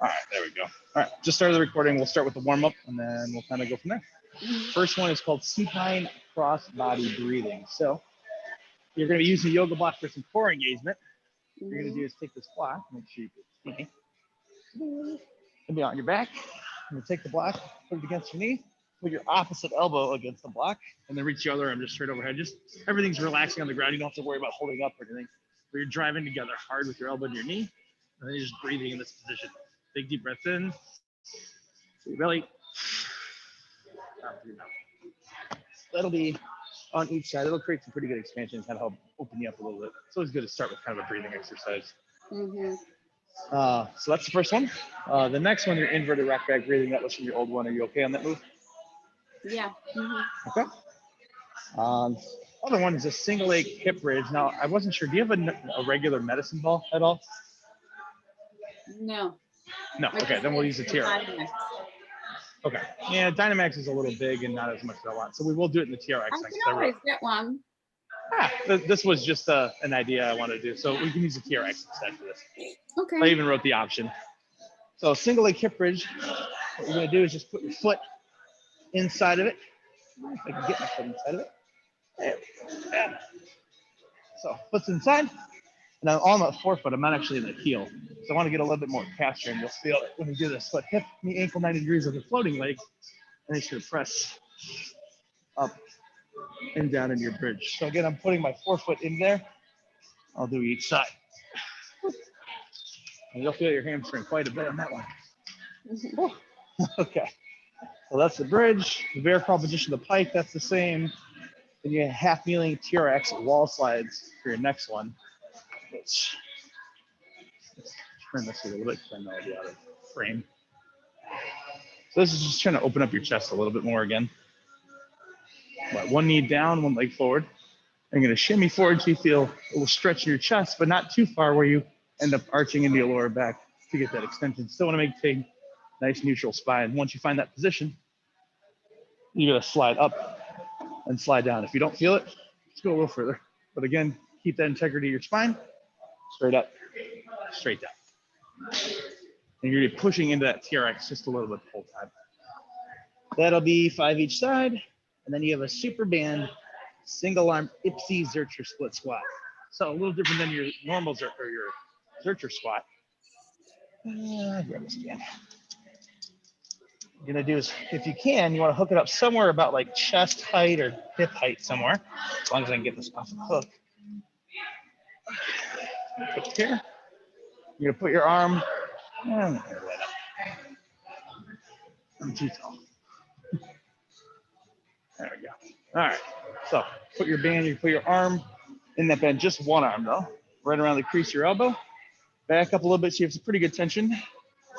All right, there we go. All right, just started the recording. We'll start with the warm up and then we'll kind of go from there. First one is called supine cross body breathing. So you're going to be using a yoga block for some core engagement. What you're going to do is take this block, make sure you can see me. It'll be on your back. You're going to take the block, put it against your knee, put your opposite elbow against the block, and then reach the other arm just straight overhead. Just everything's relaxing on the ground. You don't have to worry about holding up or anything. But you're driving together hard with your elbow to your knee, and then you're just breathing in this position. Big deep breath in. So your belly. That'll be on each side. It'll create some pretty good expansion and kind of help open you up a little bit. It's always good to start with kind of a breathing exercise. So that's the first one. The next one, your inverted rock back breathing. That was from your old one. Are you okay on that move? Yeah. Okay. Other one is a single leg hip bridge. Now, I wasn't sure. Do you have a regular medicine ball at all? No. No. Okay, then we'll use a TRX. Okay. Yeah, Dynamax is a little big and not as much as I want. So we will do it in the TRX. I can always get one. This was just an idea I wanted to do. So we can use the TRX instead for this. Okay. I even wrote the option. So single leg hip bridge, what you're going to do is just put your foot inside of it. If I can get my foot inside of it. There we go. So foot's inside. And I'm on my forefoot. I'm not actually in the heel. So I want to get a little bit more posture, and you'll feel it when we do this. But hip, knee, ankle, 90 degrees of the floating leg. And then you're going to press up and down into your bridge. So again, I'm putting my forefoot in there. I'll do each side. And you'll feel your hamstring quite a bit on that one. Okay. So that's the bridge. The bear crawl position, the pike, that's the same. Then you have half kneeling TRX wall slides for your next one. Let's turn this a little bit because I know I'll be out of frame. So this is just trying to open up your chest a little bit more again. One knee down, one leg forward. I'm going to shimmy forward so you feel a little stretch in your chest, but not too far where you end up arching into your lower back to get that extension. Still want to maintain nice neutral spine. Once you find that position, you're going to slide up and slide down. If you don't feel it, let's go a little further. But again, keep that integrity of your spine. Straight up, straight down. And you're pushing into that TRX just a little bit the whole time. That'll be 5 each side. And then you have a super band single arm Ipsy Zercher split squat. So a little different than your normal Zercher or your Zercher squat. Grab this again. What you're gonna do is, if you can, you want to hook it up somewhere about like chest height or hip height somewhere. As long as I can get this off the hook. Put it here. You're gonna put your arm. I'm too tall. There we go. All right. So put your band. You put your arm in that band. Just one arm though. Right around the crease of your elbow. Back up a little bit so you have some pretty good tension.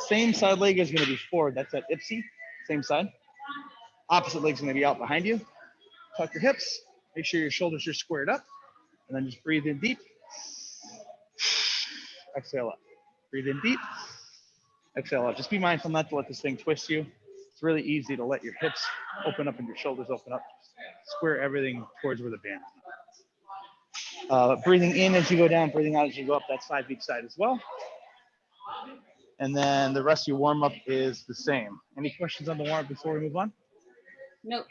Same side leg is going to be forward. That's that Ipsy. Same side. Opposite leg's going to be out behind you. Tuck your hips. Make sure your shoulders are squared up. And then just breathe in deep. Exhale up. Breathe in deep. Exhale out. Just be mindful not to let this thing twist you. It's really easy to let your hips open up and your shoulders open up. Square everything towards where the band is. Breathing in as you go down, breathing out as you go up. That's 5 each side as well. And then the rest of your warm up is the same. Any questions on the warm up before we move on? Nope.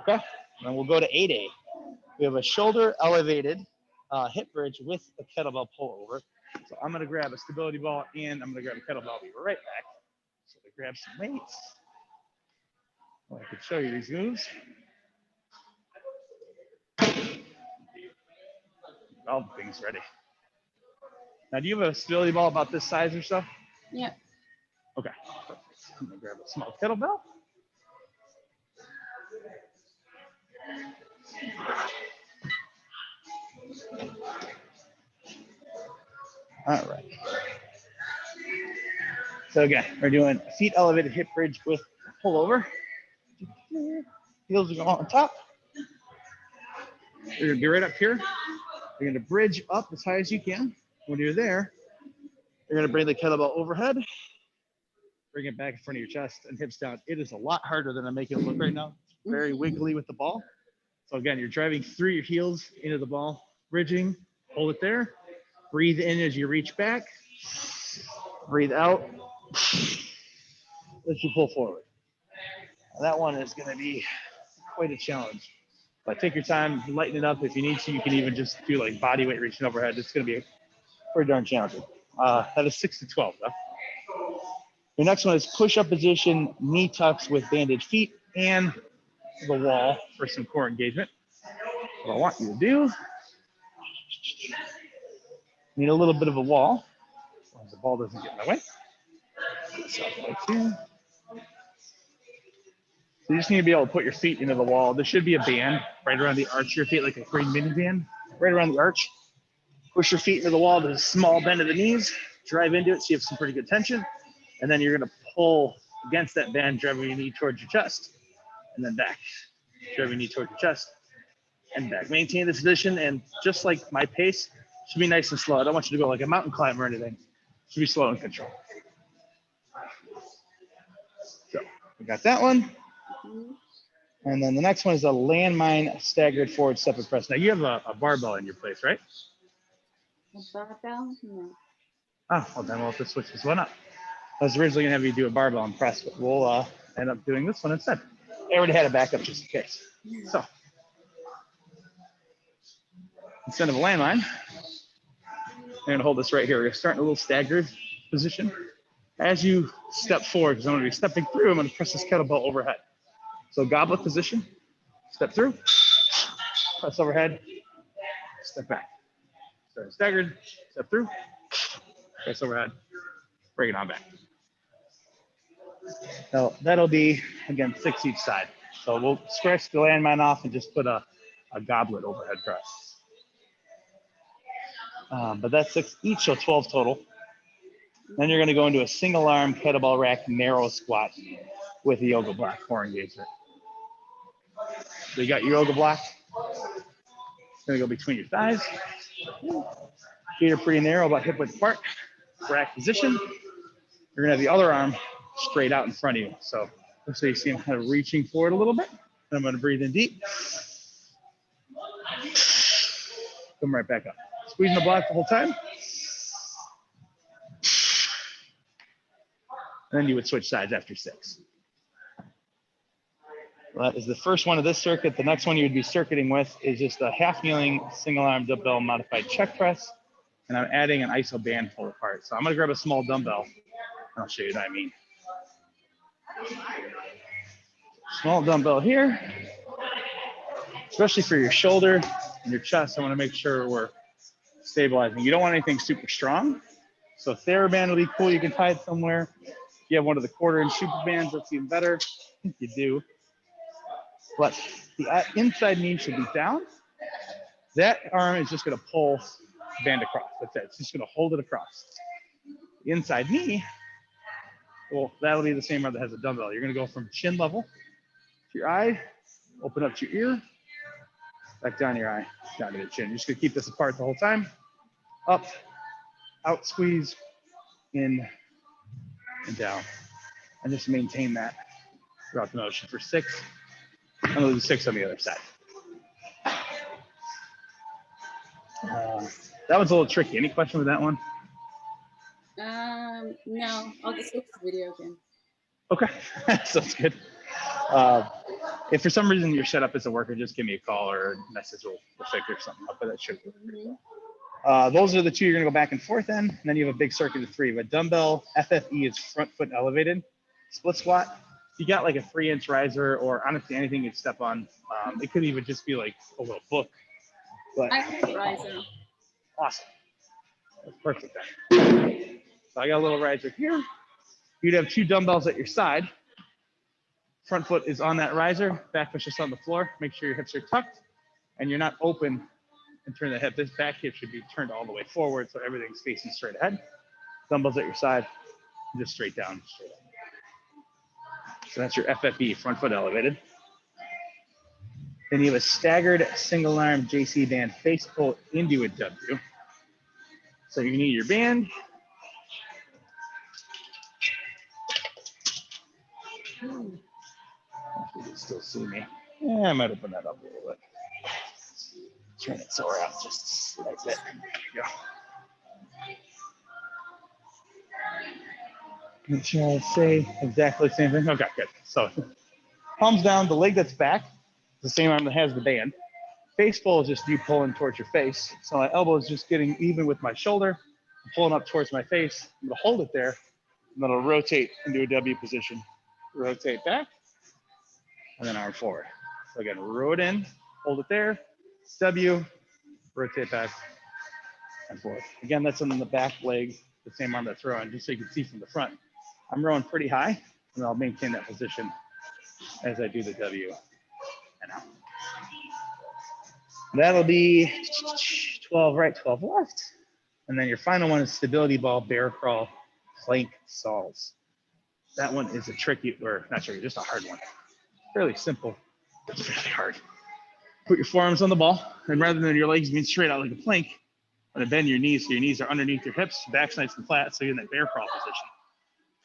Okay. Then we'll go to 8A. We have a shoulder elevated hip bridge with a kettlebell pull over. So I'm going to grab a stability ball and I'm going to grab a kettlebell. I'll be right back. So to grab some weights. Well, I could show you these moves. All the things ready. Now, do you have a stability ball about this size or so? Yep. Okay. Perfect. I'm going to grab a small kettlebell. All right. So again, we're doing feet elevated hip bridge with pull over. Heels are going on top. You're going to be right up here. You're going to bridge up as high as you can. When you're there, you're going to bring the kettlebell overhead. Bring it back in front of your chest and hips down. It is a lot harder than I'm making it look right now. It's very wiggly with the ball. So again, you're driving through your heels into the ball, bridging, hold it there. Breathe in as you reach back. Breathe out, As you pull forward. Now that one is going to be quite a challenge. But take your time, lighten it up. If you need to, you can even just do like body weight reaching overhead. It's going to be pretty darn challenging. That is 6 to 12 though. Your next one is push-up position, knee tucks with bandaged feet and the wall for some core engagement. What I want you to do, need a little bit of a wall, as long as the ball doesn't get in my way. So you just need to be able to put your feet into the wall. There should be a band right around the arch of your feet, like a green mini band, right around the arch. Push your feet into the wall. There's a small bend of the knees. Drive into it so you have some pretty good tension. And then you're going to pull against that band, driving your knee towards your chest, and then back. Drive your knee towards your chest and back. Maintain this position, and just like my pace, should be nice and slow. I don't want you to go like a mountain climber or anything. It should be slow and controlled. So we got that one. And then the next one is a landmine staggered forward step press. Now you have a barbell in your place, right? A barbell? No. Oh, well then we'll have to switch this one up. I was originally gonna have you do a barbell and press, but we'll end up doing this one instead. I already had a backup just in case. So instead of a landmine, I'm gonna hold this right here. We're gonna start in a little staggered position. As you step forward, because I'm gonna be stepping through, I'm gonna press this kettlebell overhead. So goblet position, step through, press overhead, step back. Start staggered, step through, press overhead, bring it on back. So that'll be, again, 6 each side. So we'll scratch the landmine off and just put a goblet overhead press. But that's 6 each, so 12 total. Then you're gonna go into a single arm kettlebell rack narrow squat with a yoga block core engagement. So you got your yoga block. It's gonna go between your thighs. Feet are pretty narrow, about hip width apart. Rack position. You're gonna have the other arm straight out in front of you. So you see I'm kind of reaching forward a little bit. And I'm gonna breathe in deep. Come right back up. Squeezing the block the whole time. And then you would switch sides after 6. Well, that is the first one of this circuit. The next one you would be circuiting with is just a half kneeling single arm dumbbell modified check press. And I'm adding an iso band pull apart. So I'm gonna grab a small dumbbell and I'll show you what I mean. Small dumbbell here, especially for your shoulder and your chest. I wanna make sure we're stabilizing. You don't want anything super strong. So TheraBand will be cool. You can tie it somewhere. If you have one of the 1/4-inch super bands, that's even better. I think you do. But the inside knee should be down. That arm is just gonna pull the band across. That's it. It's just gonna hold it across. The inside knee, well, that'll be the same arm that has a dumbbell. You're gonna go from chin level to your eye, open up to your ear, back down your eye, down to the chin. You're just gonna keep this apart the whole time. Up, out, squeeze, in, and down. And just maintain that throughout the motion for 6. I'm gonna do 6 on the other side. That was a little tricky. Any question with that one? No, I'll just watch the video again. Okay, sounds good. If for some reason your setup isn't working, just give me a call or a message. We'll figure something out, but that should work pretty well. Those are the 2 you're gonna go back and forth in, and then you have a big circuit of 3. But dumbbell FFE is front foot elevated. Split squat. You got like a 3-inch riser, or honestly anything you'd step on. It could even just be like a little book. But I have a riser. awesome. That's perfect then. So I got a little riser here. You'd have 2 dumbbells at your side. Front foot is on that riser, back foot's just on the floor. Make sure your hips are tucked and you're not open and turn the hip. This back hip should be turned all the way forward so everything's facing straight ahead. Dumbbells at your side, just straight down. Straight up. So that's your FFE, front foot elevated. Then you have a staggered single arm JC band face pull into a W. So you need your band. You can still see me. Yeah, I might open that up a little bit. Turn it so we're out just like that. There you go. Shall I say exactly the same thing? Okay, good. So palms down, the leg that's back, the same arm that has the band. Face pull is just you pulling towards your face. So my elbow is just getting even with my shoulder, I'm pulling up towards my face. I'm gonna hold it there, and then I'll rotate into a W position. Rotate back, and then arm forward. So again, row it in, hold it there, W, rotate back and forward. Again, that's on the back leg, the same arm that's rowing, just so you can see from the front. I'm rowing pretty high, and I'll maintain that position as I do the W and out. That'll be 12 right, 12 left. And then your final one is stability ball, bear crawl, plank stalls. That one is a tricky, or not tricky, just a hard one. Fairly simple, but it's really hard. Put your forearms on the ball, and rather than your legs being straight out like a plank, I'm gonna bend your knees so your knees are underneath your hips, back's nice and flat, so you're in that bear crawl position.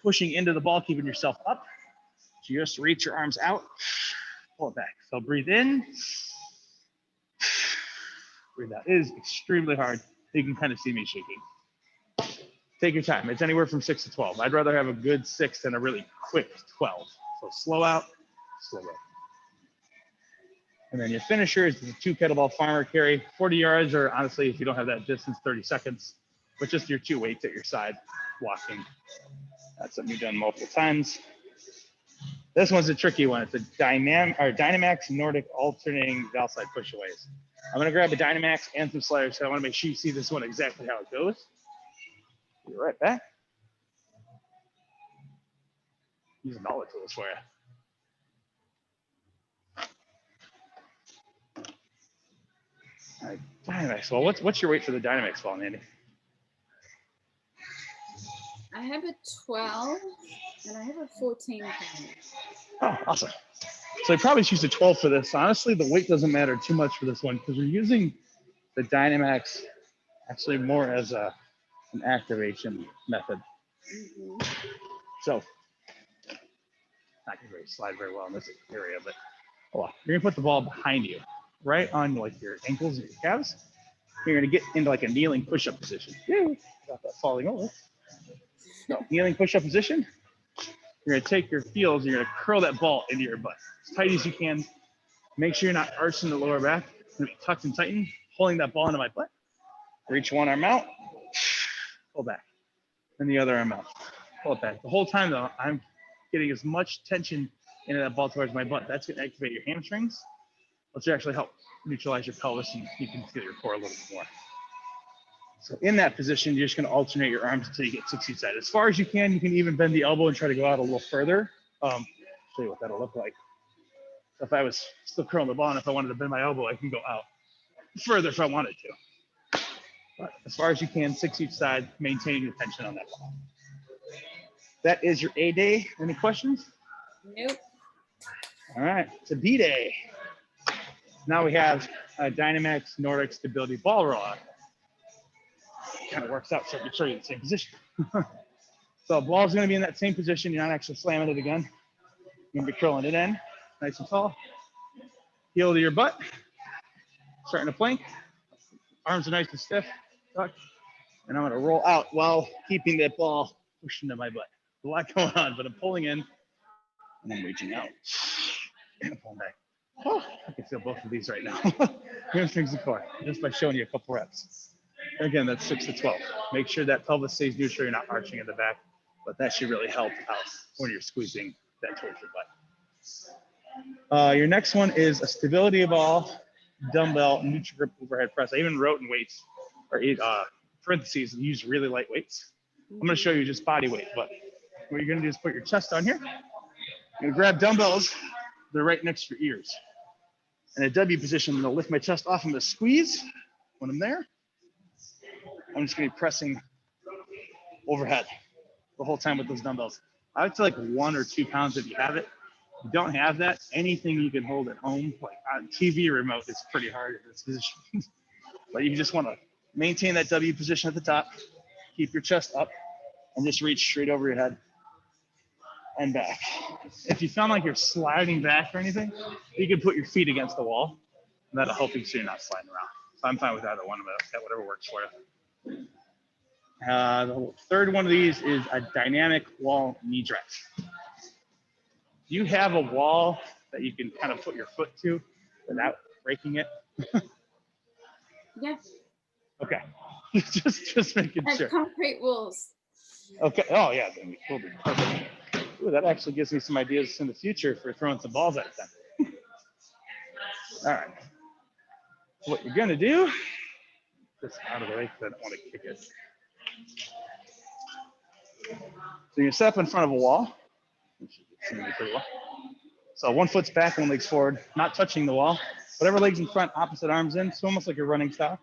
Pushing into the ball, keeping yourself up. Just reach your arms out, pull it back. So breathe in, breathe out. It is extremely hard. You can kind of see me shaking. Take your time. It's anywhere from 6 to 12. I'd rather have a good 6 than a really quick 12. So slow out, slow up. And then your finisher is the 2 kettlebell farmer carry, 40 yards, or honestly, if you don't have that distance, 30 seconds, but just your 2 weights at your side, walking. That's something you've done multiple times. This one's a tricky one. It's a Dynamax Nordic alternating valve side pushaways. I'm gonna grab a Dynamax and some sliders, so I wanna make sure you see this one exactly how it goes. Be right back. Using all the tools for you. All right, Dynamax ball. What's your weight for the Dynamax ball, Mandy? I have a 12 and I have a 14 pound. Oh, awesome. So I probably choose a 12 for this. Honestly, the weight doesn't matter too much for this one because we're using the Dynamax actually more as an activation method. Mm-hmm. So, not gonna really slide very well in this area, but hold on. You're gonna put the ball behind you, right on like your ankles and your calves. You're gonna get into like a kneeling push-up position. Got that falling over. No, kneeling push-up position. You're gonna take your heels and you're gonna curl that ball into your butt as tight as you can. Make sure you're not arching the lower back. You're gonna be tucked and tightened, pulling that ball into my butt. Reach one arm out, pull back, and the other arm out, pull it back. The whole time though, I'm getting as much tension into that ball towards my butt. That's gonna activate your hamstrings, which will actually help neutralize your pelvis and you can feel your core a little bit more. So in that position, you're just gonna alternate your arms until you get 60 side. As far as you can even bend the elbow and try to go out a little further. Show you what that'll look like. So if I was still curling the ball and if I wanted to bend my elbow, I can go out further if I wanted to. But as far as you can, 6 each side, maintaining your tension on that ball. That is your A day. Any questions? Nope. All right, it's a B day. Now we have a Dynamax Nordic Stability Ball Roll. Kind of works out so I can show you the same position. So ball's gonna be in that same position. You're not actually slamming it again. You're gonna be curling it in, nice and tall. Heel to your butt, starting to plank. Arms are nice and stiff, tuck. And I'm gonna roll out while keeping that ball pushed into my butt. A lot going on, but I'm pulling in and I'm reaching out. And I'm pulling back. Oh, I can feel both of these right now. Hamstrings and core, just by showing you a couple reps. Again, that's 6 to 12. Make sure that pelvis stays neutral, you're not arching in the back, but that should really help out when you're squeezing that towards your butt. Your next one is a stability ball, dumbbell, neutral grip overhead press. I even wrote in weights, or parentheses, use really light weights. I'm gonna show you just body weight, but what you're gonna do is put your chest on here. You're gonna grab dumbbells, they're right next to your ears. In a W position, I'm gonna lift my chest off, I'm gonna squeeze. When I'm there, I'm just gonna be pressing overhead the whole time with those dumbbells. I would say like 1 or 2 pounds if you have it. If you don't have that, anything you can hold at home, like on TV remote, is pretty hard in this position. But you just wanna maintain that W position at the top, keep your chest up, and just reach straight over your head and back. If you sound like you're sliding back or anything, you can put your feet against the wall, and that'll help you so you're not sliding around. So I'm fine with either one of those, whatever works for you. The third one of these is a dynamic wall knee drive. Do you have a wall that you can kind of put your foot to without breaking it? Yeah. Okay. just making And sure. concrete walls. Okay. Oh yeah, then we'll be perfect. Ooh, that actually gives me some ideas in the future for throwing some balls at them. All right. What you're gonna do, just out of the way because I don't want to kick it. So you step in front of a wall. Which you can see me pretty well. So one foot's back, one leg's forward, not touching the wall. Whatever leg's in front, opposite arms in. So almost like a running style.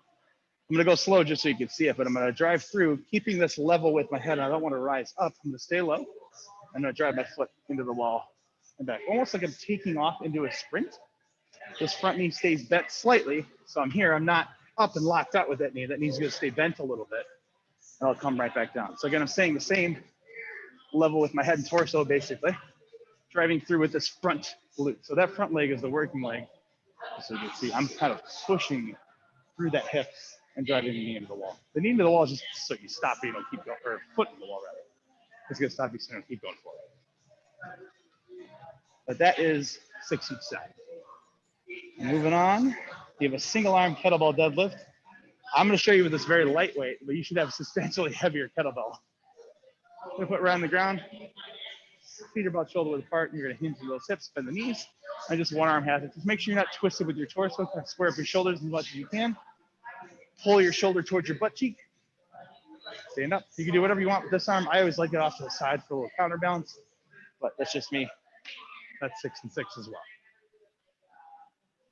I'm gonna go slow just so you can see it, but I'm gonna drive through, keeping this level with my head. I don't want to rise up. I'm gonna stay low. I'm gonna drive my foot into the wall and back, almost like I'm taking off into a sprint. This front knee stays bent slightly, so I'm here. I'm not up and locked out with that knee. That knee's gonna stay bent a little bit, and I'll come right back down. So again, I'm staying the same level with my head and torso, basically, driving through with this front glute. So that front leg is the working leg. So you can see, I'm kind of pushing through that hip and driving the knee into the wall. The knee into the wall is just so you stop, but you don't keep going, or foot in the wall rather. It's gonna stop you so you don't keep going forward. But that is 6 each side. Moving on, you have a single arm kettlebell deadlift. I'm gonna show you with this very lightweight, but you should have a substantially heavier kettlebell. Put it right on the ground, feet are about shoulder width apart, and you're gonna hinge those hips, bend the knees, and just one arm has it. Just make sure you're not twisted with your torso. Square up your shoulders as much as you can. Pull your shoulder towards your butt cheek. Stand up. You can do whatever you want with this arm. I always like it off to the side for a little counterbalance, but that's just me. That's 6 and 6 as well.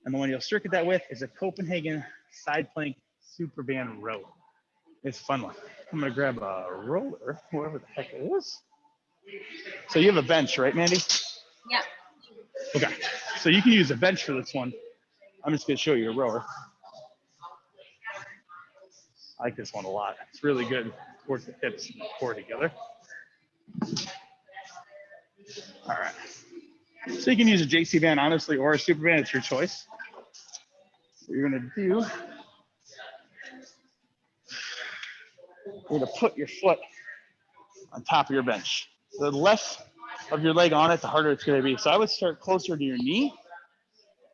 And the one you'll circuit that with is a Copenhagen side plank super band row. It's a fun one. I'm gonna grab a roller, whatever the heck it is. So you have a bench, right, Mandy? Yeah. Okay. So you can use a bench for this one. I'm just gonna show you a rower. I like this one a lot. It's really good towards the hips and the core together. All right. So you can use a JC band, honestly, or a super band. It's your choice. What you're gonna do, you're gonna put your foot on top of your bench. The less of your leg on it, the harder it's gonna be. So I would start closer to your knee.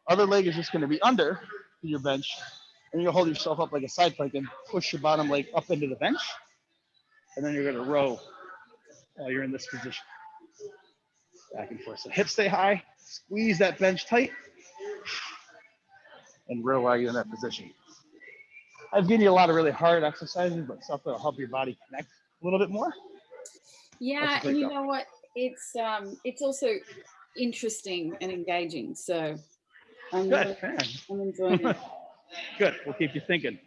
Other leg is just gonna be under your bench. And you'll hold yourself up like a side plank and push your bottom leg up into the bench. And then you're gonna row while you're in this position. Back and forth. So hips stay high, squeeze that bench tight, and row while you're in that position. I've given you a lot of really hard exercises, but stuff that'll help your body connect a little bit more. Yeah, and you know what? It's also interesting and engaging. So I'm enjoying it. Good. We'll keep you thinking.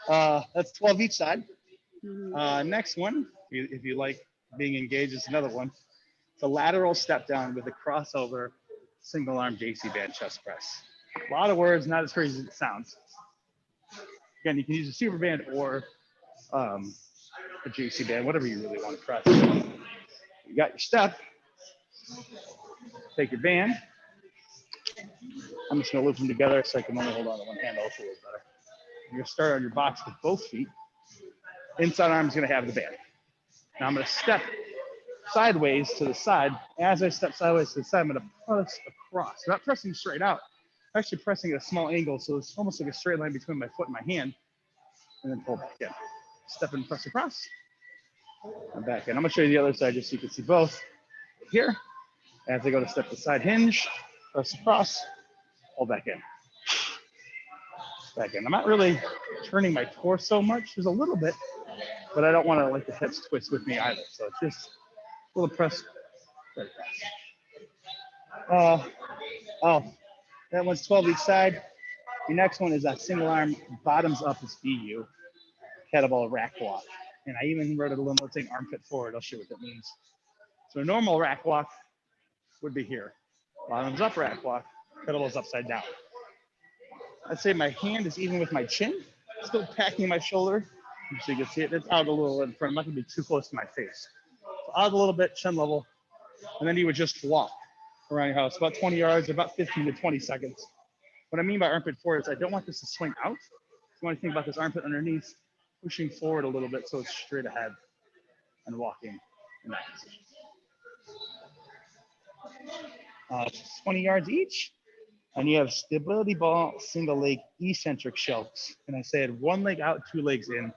That's 12 each side. Next one, if you like being engaged, is another one. It's a lateral step down with a crossover single arm JC band chest press. A lot of words, not as crazy as it sounds. Again, you can use a super band or a JC band, whatever you really want to press. You got your step. Take your band. I'm just going to loop them together so I can only hold on to one hand. Also a little better. You're going to start on your box with both feet. Inside arm is going to have the band. Now I'm going to step sideways to the side. As I step sideways to the side, I'm going to press across. I'm not pressing straight out. I'm actually pressing at a small angle, so it's almost like a straight line between my foot and my hand, and then pull back in. Step and press across. I'm back in. I'm going to show you the other side just so you can see both. Here, as I go to step the side hinge, press across, pull back in. Back in. I'm not really turning my torso much. There's a little bit, but I don't want to let the hips twist with me either. So it's just a little press. Very fast. That one's 12 each side. The next one is a single arm bottoms up is BU kettlebell rack walk. And I even wrote a little note saying armpit forward. I'll show you what that means. So a normal rack walk would be here. Bottoms up rack walk, kettlebell's upside down. I'd say my hand is even with my chin, still packing my shoulder. So you can see it, it's out a little in front. I'm not gonna be too close to my face. So out a little bit, chin level, and then you would just walk around your house, about 20 yards, about 15 to 20 seconds. What I mean by armpit forward is I don't want this to swing out. You want to think about this armpit underneath, pushing forward a little bit so it's straight ahead and walking in that position. 20 yards each. And you have stability ball, single leg, eccentric shelves. And I said 1 leg out, 2 legs in.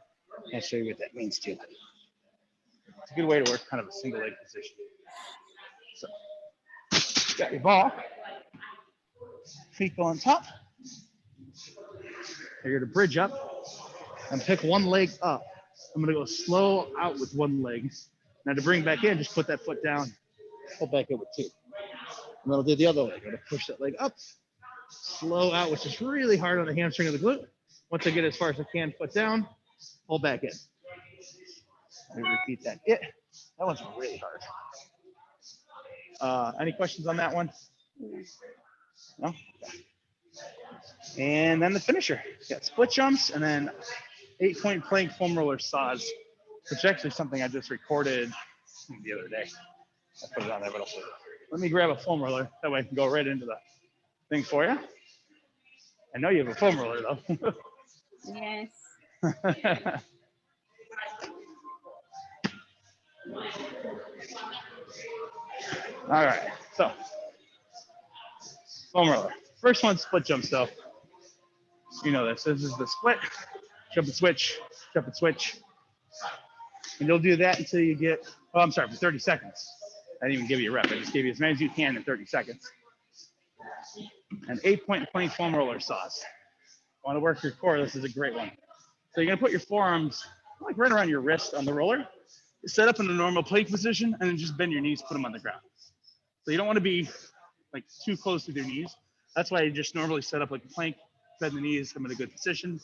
I'll show you what that means too. It's a good way to work kind of a single leg position. So, got your ball. Feet go on top. You're going to bridge up and pick 1 leg up. I'm going to go slow out with 1 leg. Now to bring back in, just put that foot down, pull back in with 2. And then I'll do the other leg. I'm going to push that leg up, slow out, which is really hard on the hamstring of the glute. Once I get as far as I can, foot down, pull back in. Let me repeat that. That one's really hard. Any questions on that one? No? Okay. And then the finisher. You got split jumps and then 8-point plank foam roller saws, which is actually something I just recorded the other day. I put it on there, but let me grab a foam roller. That way I can go right into the thing for you. I know you have a foam roller though. Yes. All right, so foam roller. First one, split jump though. You know this. This is the split, jump and switch, jump and switch. And you'll do that until you get, oh, I'm sorry, for 30 seconds. I didn't even give you a rep. I just gave you as many as you can in 30 seconds. An 8-point plank foam roller saws. Want to work your core, this is a great one. So you're going to put your forearms like right around your wrist on the roller. Set up in a normal plank position and then just bend your knees, put them on the ground. So you don't want to be like too close to your knees. That's why you just normally set up like a plank, bend the knees, I'm in a good position.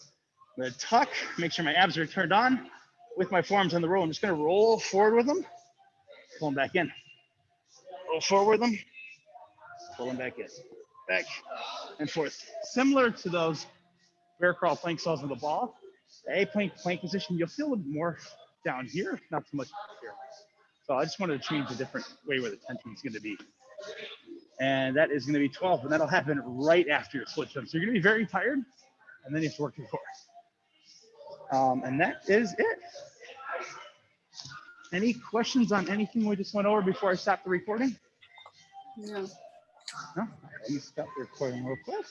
I'm going to tuck, make sure my abs are turned on. With my forearms on the roll, I'm just going to roll forward with them, pull them back in. Roll forward with them, pull them back in. Back and forth. Similar to those bear crawl plank saws with the ball, the 8-point plank position, you'll feel a little more down here, not so much here. So I just wanted to change a different way where the tension is going to be. And that is going to be 12, and that'll happen right after your split jump. So you're going to be very tired, and then you have to work your core. And that is it. Any questions on anything we just went over before I stop the recording? No. No? Let me stop the recording real quick.